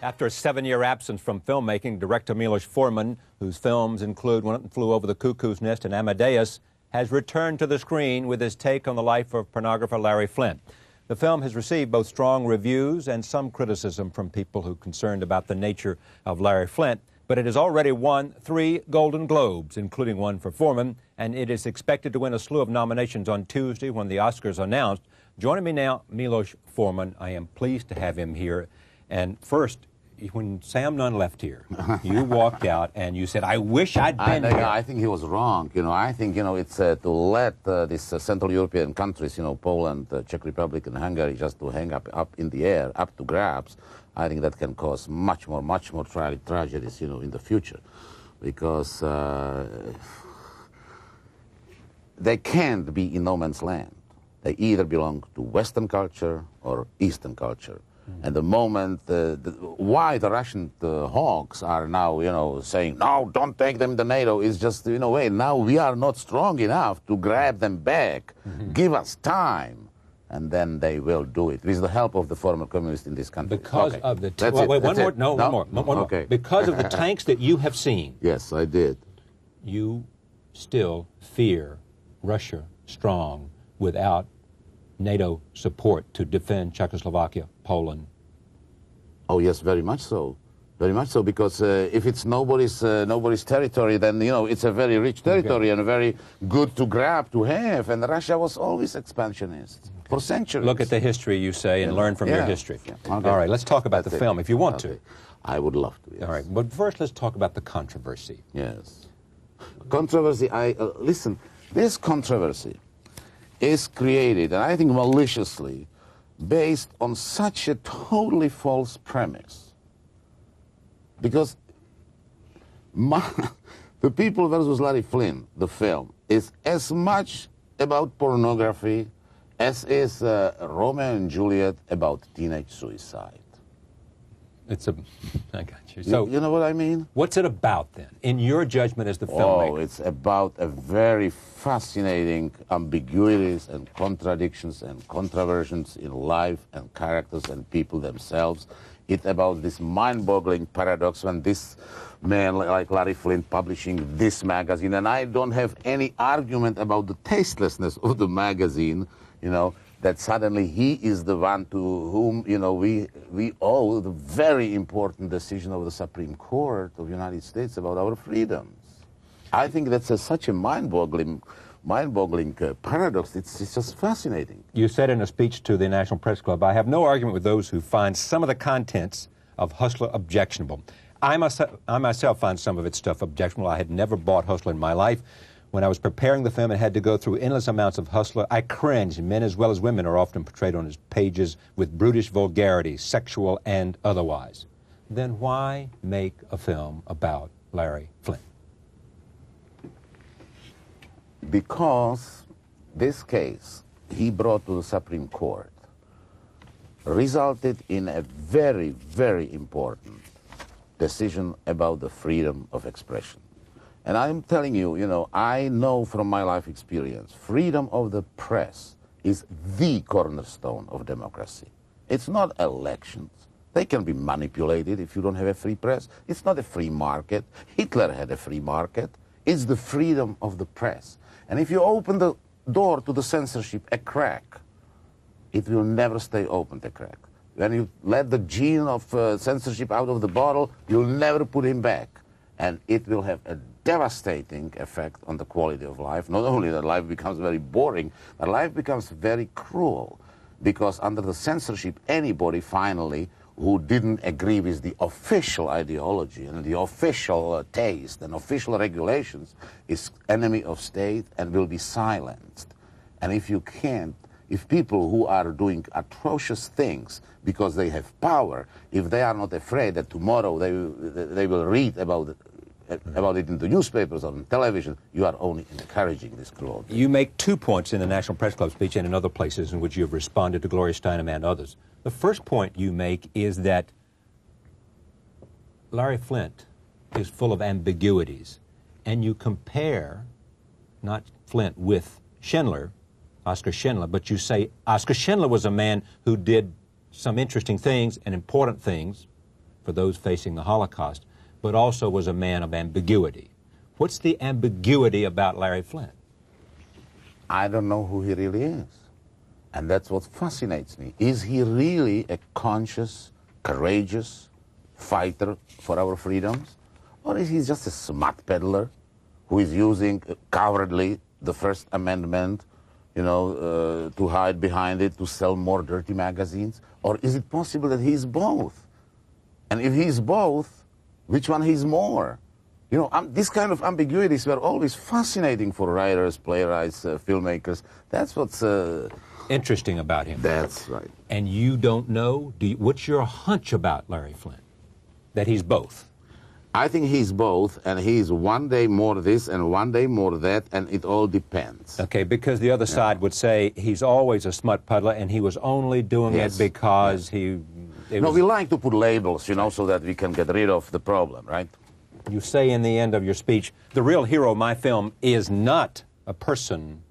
After a 7-year absence from filmmaking, director Milos Forman, whose films include One Flew Over the Cuckoo's Nest and Amadeus, has returned to the screen with his take on the life of pornographer Larry Flynt. The film has received both strong reviews and some criticism from people who are concerned about the nature of Larry Flynt, but it has already won 3 Golden Globes, including one for Forman, and it is expected to win a slew of nominations on Tuesday when the Oscars are announced. Joining me now, Milos Forman. I am pleased to have him here. And first, when Sam Nunn left here, you walked out and you said, I wish I'd been here. I think he was wrong. I think, it's to let these Central European countries, Poland, Czech Republic, and Hungary, just to hang up in the air, up to grabs. I think that can cause much more tragedies, in the future. Because they can't be in no man's land. They either belong to Western culture or Eastern culture. And the moment, why the Russian hawks are now, saying, no, don't take them to NATO, is just, in a way, now we are not strong enough to grab them back. Give us time. And then they will do it, with the help of the former communists in this country. Because of the... One more. Because of the tanks that you have seen. Yes, I did. You still fear Russia strong without NATO support to defend Czechoslovakia, Poland? Oh, yes, very much so. Very much so, because if it's nobody's territory, then, it's a very rich territory and very good to grab, to have. And Russia was always expansionist for centuries. Look at the history, you say, and learn from your history. Yeah. Okay. All right, let's talk about the film, if you want to. I would love to, yes. All right, but first let's talk about the controversy. Yes. Controversy, listen, this controversy is created, and I think maliciously, based on such a totally false premise. Because The People versus Larry Flynt, the film, is as much about pornography as is Romeo and Juliet about teenage suicide. I got you. So, you know what I mean? What's it about, then, in your judgment as the filmmaker? Oh, it's about a very fascinating ambiguities and contradictions and controversies in life and characters and people themselves. It's about this mind-boggling paradox when this man like Larry Flynt publishing this magazine, and I don't have any argument about the tastelessness of the magazine, that suddenly he is the one to whom, we owe the very important decision of the Supreme Court of the United States about our freedoms. I think that's such a mind-boggling paradox. It's just fascinating. You said in a speech to the National Press Club, I have no argument with those who find some of the contents of Hustler objectionable. I myself find some of its stuff objectionable. I had never bought Hustler in my life. When I was preparing the film and had to go through endless amounts of Hustler, I cringed. Men as well as women are often portrayed on his pages with brutish vulgarity, sexual and otherwise. Then why make a film about Larry Flynt? Because this case he brought to the Supreme Court resulted in a very, very important decision about the freedom of expression. And I'm telling you, I know from my life experience, freedom of the press is the cornerstone of democracy. It's not elections. They can be manipulated if you don't have a free press. It's not a free market. Hitler had a free market. It's the freedom of the press. And if you open the door to the censorship a crack, it will never stay open a crack. When you let the gene of censorship out of the bottle, you'll never put him back. And it will have a devastating effect on the quality of life. Not only that life becomes very boring, but life becomes very cruel. Because under the censorship, anybody finally who didn't agree with the official ideology and the official taste and official regulations is enemy of state and will be silenced. And if people who are doing atrocious things because they have power, if they are not afraid that tomorrow they will read about it in the newspapers or on television, you are only encouraging this cruelty. You make 2 points in the National Press Club speech and in other places in which you have responded to Gloria Steinem and others. The first point you make is that Larry Flynt is full of ambiguities, and you compare not Flynt with Schindler, Oskar Schindler, but you say Oskar Schindler was a man who did some interesting things and important things, for those facing the Holocaust, but also was a man of ambiguity. What's the ambiguity about Larry Flynt? I don't know who he really is. And that's what fascinates me. Is he really a conscious, courageous fighter for our freedoms? Or is he just a smart peddler who is using cowardly the First Amendment, to hide behind it, to sell more dirty magazines? Or is it possible that he's both? And if he's both, which one he's more? These kind of ambiguities were always fascinating for writers, playwrights, filmmakers. That's what's interesting about him. That's right. And you don't know? What's your hunch about Larry Flynt? That he's both? I think he's both, and he's one day more this and one day more that, and it all depends. Okay, because the other side would say he's always a smut peddler, and he was only doing it because we like to put labels, so that we can get rid of the problem, right? You say in the end of your speech, the real hero of my film is not a person,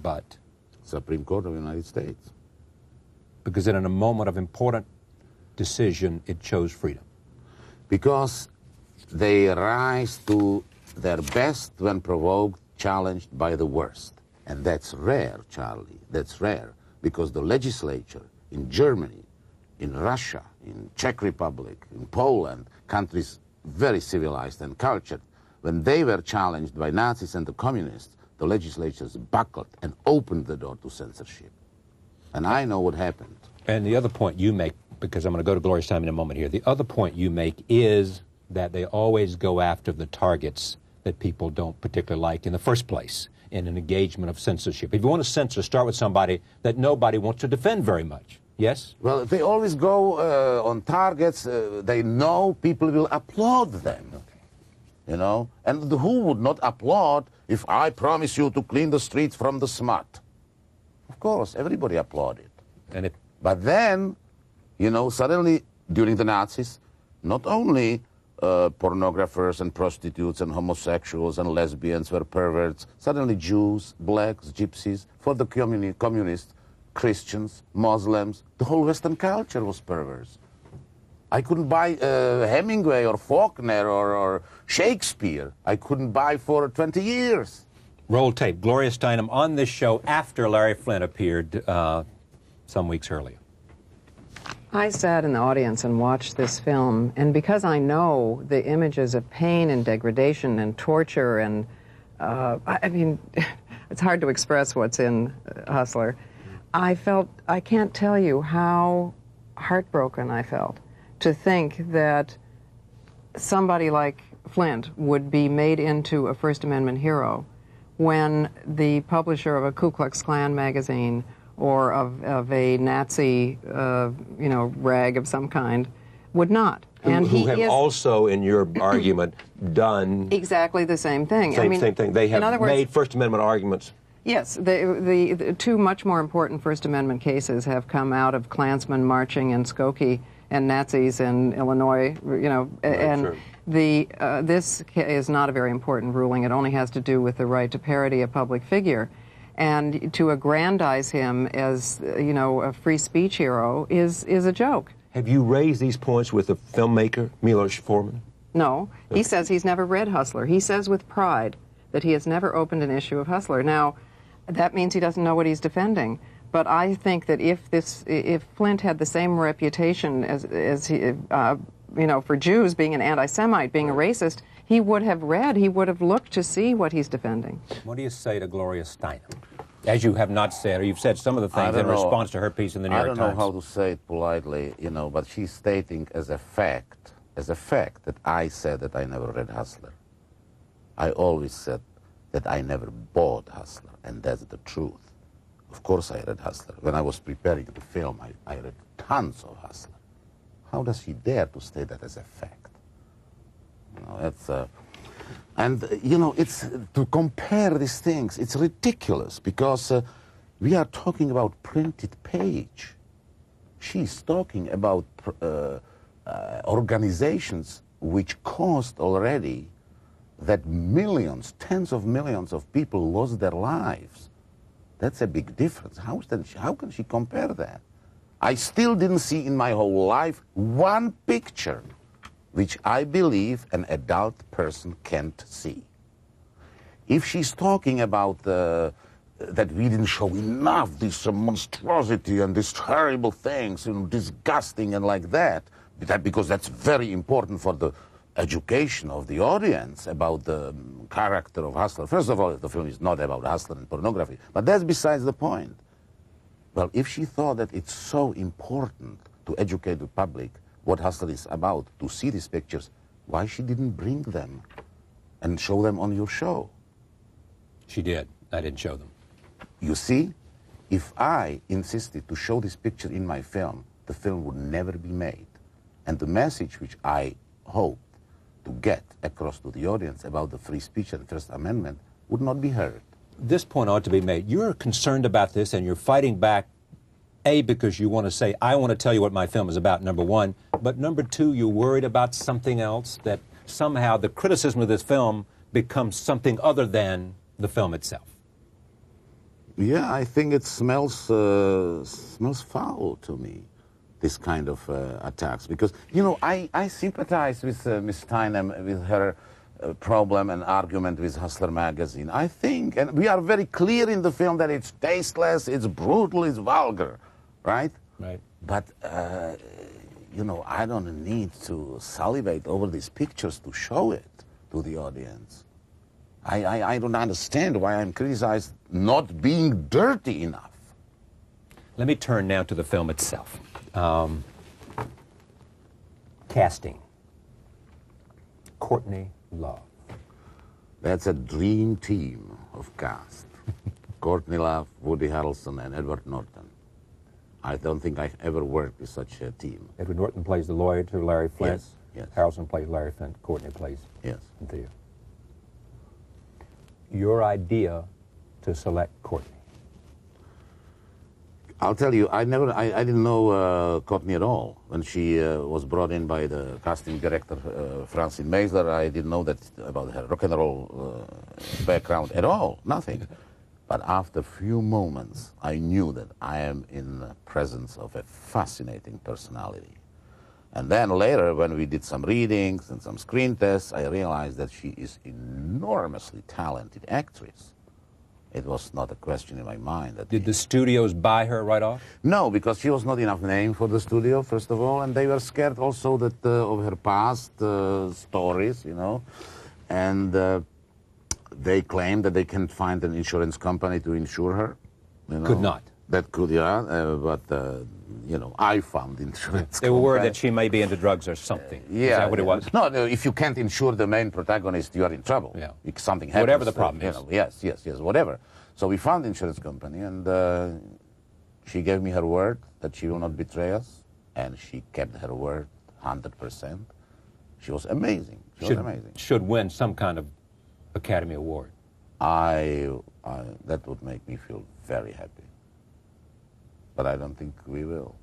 but Supreme Court of the United States. Because in a moment of important decision, it chose freedom. Because they rise to their best when provoked, challenged by the worst. And that's rare, Charlie. That's rare. Because the legislature in Germany, in Russia, in Czech Republic, in Poland, countries very civilized and cultured, when they were challenged by Nazis and the communists, the legislatures buckled and opened the door to censorship. And I know what happened. And the other point you make, because I'm going to go to Glorious Time in a moment here, the other point you make is that they always go after the targets that people don't particularly like in the first place in an engagement of censorship. If you want to censor, start with somebody that nobody wants to defend very much. Yes? Well, they always go on targets. They know people will applaud them. Okay. And who would not applaud if I promise you to clean the streets from the smut? Of course, everybody applauded. But then, suddenly, during the Nazis, not only pornographers and prostitutes and homosexuals and lesbians were perverts, suddenly Jews, blacks, gypsies, for the communists, Christians, Muslims, the whole Western culture was perverse. I couldn't buy Hemingway or Faulkner or Shakespeare. I couldn't buy for 20 years. Roll tape. Gloria Steinem on this show after Larry Flynt appeared some weeks earlier. I sat in the audience and watched this film, and because I know the images of pain and degradation and torture and, I mean, it's hard to express what's in Hustler. I can't tell you how heartbroken I felt to think that somebody like Flynt would be made into a First Amendment hero when the publisher of a Ku Klux Klan magazine or of a Nazi, rag of some kind would not. And who have also, in your argument, done exactly the same thing. Same thing. They have made First Amendment arguments. Yes, the two much more important First Amendment cases have come out of Klansmen marching in Skokie and Nazis in Illinois, and this is not a very important ruling. It only has to do with the right to parody a public figure. And to aggrandize him as, a free speech hero is a joke. Have you raised these points with the filmmaker, Milos Forman? No. He says he's never read Hustler. He says with pride that he has never opened an issue of Hustler. Now, that means he doesn't know what he's defending. But I think that if Flynt had the same reputation as he, for Jews, being an anti-Semite, being a racist, he would have read, he would have looked to see what he's defending. What do you say to Gloria Steinem? As you have not said, or you've said some of the things in response to her piece in the New York Times. I don't know how to say it politely, but she's stating as a fact that I said that I never read Hustler. I always said that I never bought Hustler, and that's the truth. Of course I read Hustler. When I was preparing the film, I read tons of Hustler. How does she dare to state that as a fact? It's to compare these things, it's ridiculous, because we are talking about printed page. She's talking about organizations which caused already that millions, tens of millions of people lost their lives. That's a big difference. How can she compare that? I still didn't see in my whole life one picture which I believe an adult person can't see. If she's talking about that we didn't show enough, this monstrosity and these terrible things, you know, disgusting and like that, because that's very important for the education of the audience about the character of Hustler. First of all, the film is not about Hustler and pornography, but that's besides the point. Well, if she thought that it's so important to educate the public what Hustler is about, to see these pictures, why she didn't bring them and show them on your show? She did. I didn't show them. You see, if I insisted to show this picture in my film, the film would never be made. And the message which I hoped to get across to the audience about the free speech and First Amendment would not be heard. This point ought to be made. You're concerned about this and you're fighting back, A, because you want to say, I want to tell you what my film is about, number one, but number two, you're worried about something else, that somehow the criticism of this film becomes something other than the film itself. Yeah, I think it smells foul to me, this kind of attacks. Because, you know, I sympathize with Ms. Steinem, with her problem and argument with Hustler magazine. I think, and we are very clear in the film that it's tasteless, it's brutal, it's vulgar, right? Right. But, you know, I don't need to salivate over these pictures to show it to the audience. I don't understand why I'm criticized not being dirty enough. Let me turn now to the film itself. Casting. Courtney Love. That's a dream team of cast. Courtney Love, Woody Harrelson, and Edward Norton. I don't think I've ever worked with such a team. Edward Norton plays the lawyer to Larry Flynt. Yes, yes. Harrelson plays Larry Flynt. Courtney plays Yes. Cynthia. Your idea to select Courtney? I'll tell you, I didn't know Courtney at all. When she was brought in by the casting director, Francine Maisler, I didn't know that about her rock and roll background at all, nothing. But after a few moments, I knew that I am in the presence of a fascinating personality. And then later, when we did some readings and some screen tests, I realized that she is enormously talented actress. It was not a question in my mind. Did the studios buy her right off? No, because she was not enough name for the studio, first of all, and they were scared also that of her past stories, you know. And they claimed that they can't find an insurance company to insure her. You know. Could not. That could, yeah, but, you know, I found insurance. They were worried that she may be into drugs or something. Yeah. Is that what it was? No, if you can't insure the main protagonist, you are in trouble. Yeah. If something happens. Whatever the problem is. Know, yes, whatever. So we found insurance company, and she gave me her word that she will not betray us, and she kept her word 100%. She was amazing. She was amazing. Should win some kind of Academy Award. That would make me feel very happy. But I don't think we will.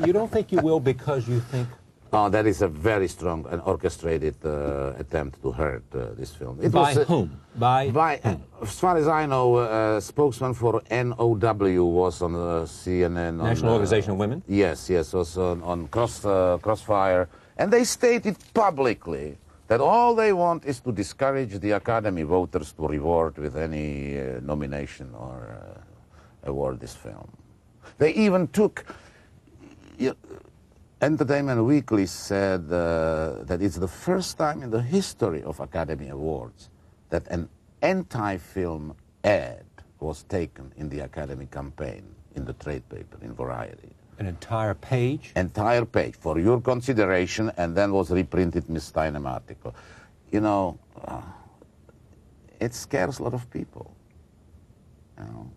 You don't think you will because you think... Oh, that is a very strong and orchestrated attempt to hurt this film. By whom? By whom? As far as I know, a spokesman for NOW was on CNN. National Organization of Women? Yes, was on Crossfire. And they stated publicly that all they want is to discourage the Academy voters to reward with any nomination or award this film. They even took... Entertainment Weekly said that it's the first time in the history of Academy Awards that an anti-film ad was taken in the Academy campaign, in the trade paper, in Variety. An entire page? Entire page, for your consideration, and then was reprinted in Ms. Steinem article. You know, it scares a lot of people. You know,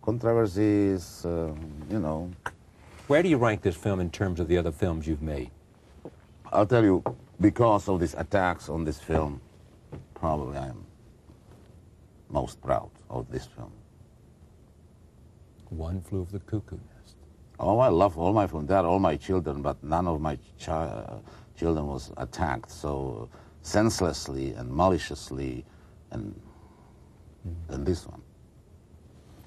controversies, you know. Where do you rank this film in terms of the other films you've made? I'll tell you, because of these attacks on this film, probably I am most proud of this film. One Flew Over the Cuckoo Nest. Oh, I love all my films. They are all my children, but none of my children was attacked so senselessly and maliciously, and than this one.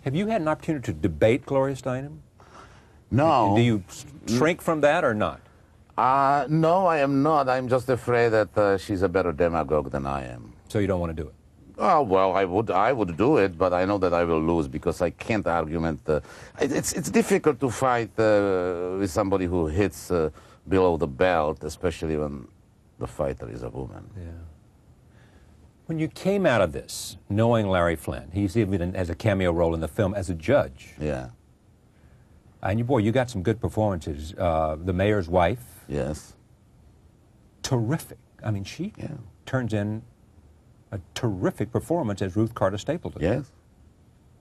Have you had an opportunity to debate Gloria Steinem? No. Do you shrink from that or not? No, I am not. I'm just afraid that she's a better demagogue than I am. So you don't want to do it? Oh, well, I would do it, but I know that I will lose because I can't argument. It's difficult to fight with somebody who hits below the belt, especially when the fighter is a woman. Yeah. When you came out of this, knowing Larry Flynt, he's even has a cameo role in the film as a judge. Yeah. And boy, you got some good performances. The mayor's wife. Yes. Terrific. I mean, she turns in a terrific performance as Ruth Carter Stapleton. Yes.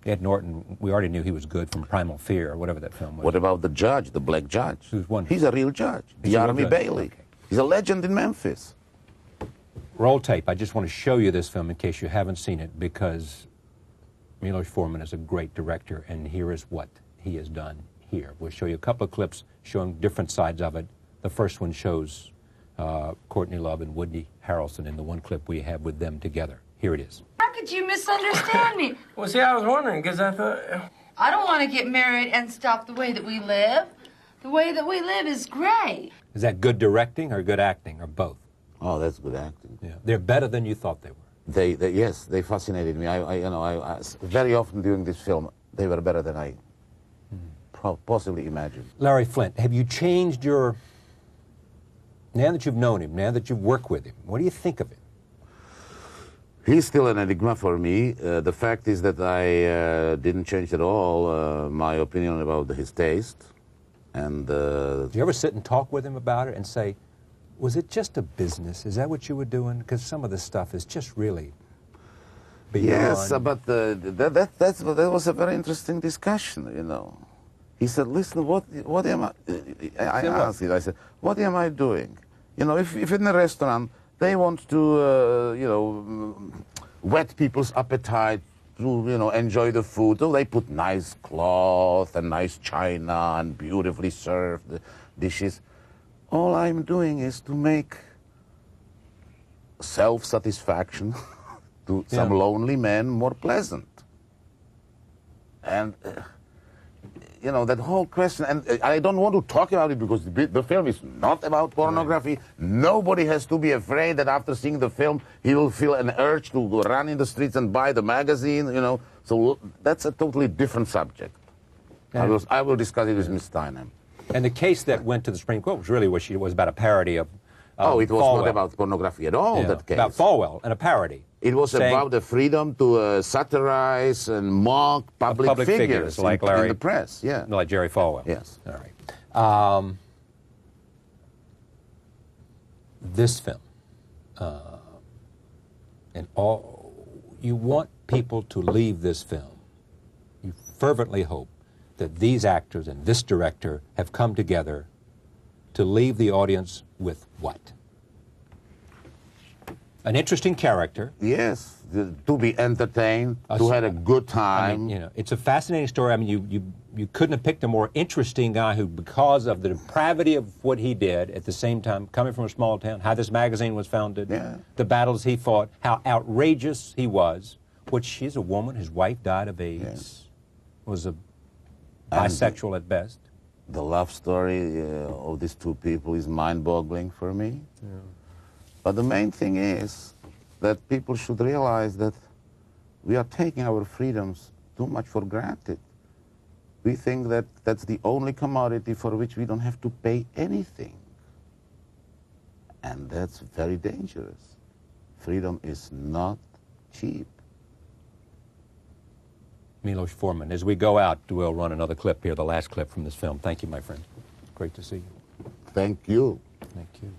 Ed Norton, we already knew he was good from Primal Fear or whatever that film was. What about the judge, the black judge? Who's wonderful. He's a real judge. Yarmy Bailey. Okay. He's a legend in Memphis. Roll tape. I just want to show you this film in case you haven't seen it, because Milos Forman is a great director, and here is what he has done here. We'll show you a couple of clips showing different sides of it. The first one shows Courtney Love and Woody Harrelson in the one clip we have with them together. Here it is. How could you misunderstand me? Well, see, I was wondering, because I thought... I don't want to get married and stop the way that we live. The way that we live is great. Is that good directing or good acting, or both? Oh, that's good acting. Yeah. They're better than you thought they were. Yes, they fascinated me. I very often during this film, they were better than I possibly imagined. Larry Flynt, have you changed your... Now that you've known him, now that you've worked with him, what do you think of him? He's still an enigma for me. The fact is that I didn't change at all my opinion about his taste. And do you ever sit and talk with him about it and say, was it just a business? Is that what you were doing? Because some of this stuff is just really beyond... Yes, but that was a very interesting discussion, you know. He said, listen, what am I... I asked him, I said, what am I doing? You know, if in a restaurant they want to, you know, whet people's appetite to, you know, enjoy the food, so they put nice cloth and nice china and beautifully served dishes. All I'm doing is to make self-satisfaction to some lonely man more pleasant. And... you know, that whole question, and I don't want to talk about it because the film is not about pornography. Nobody has to be afraid that after seeing the film, he will feel an urge to go run in the streets and buy the magazine, you know. So that's a totally different subject. I will discuss it with Ms. Steinem. And the case that went to the Supreme Court was really what she was about a parody of oh, it was Falwell. not about pornography at all, that case. About Falwell and a parody. It was about the freedom to satirize and mock public figures like Larry, in the press. Yeah, like Jerry Falwell. Yes. All right. This film, and all you want people to leave this film. You fervently hope that these actors and this director have come together to leave the audience with what? An interesting character. Yes, to be entertained, to have a good time. I mean, you know, it's a fascinating story. I mean, you couldn't have picked a more interesting guy who, because of the depravity of what he did, at the same time, coming from a small town, how this magazine was founded, the battles he fought, how outrageous he was, which she's a woman, his wife died of AIDS, was a bisexual at best. The love story of these two people is mind-boggling for me. Yeah. But the main thing is that people should realize that we are taking our freedoms too much for granted. We think that that's the only commodity for which we don't have to pay anything. And that's very dangerous. Freedom is not cheap. Milos Forman. As we go out, we'll run another clip here, the last clip from this film. Thank you, my friend. Great to see you. Thank you. Thank you.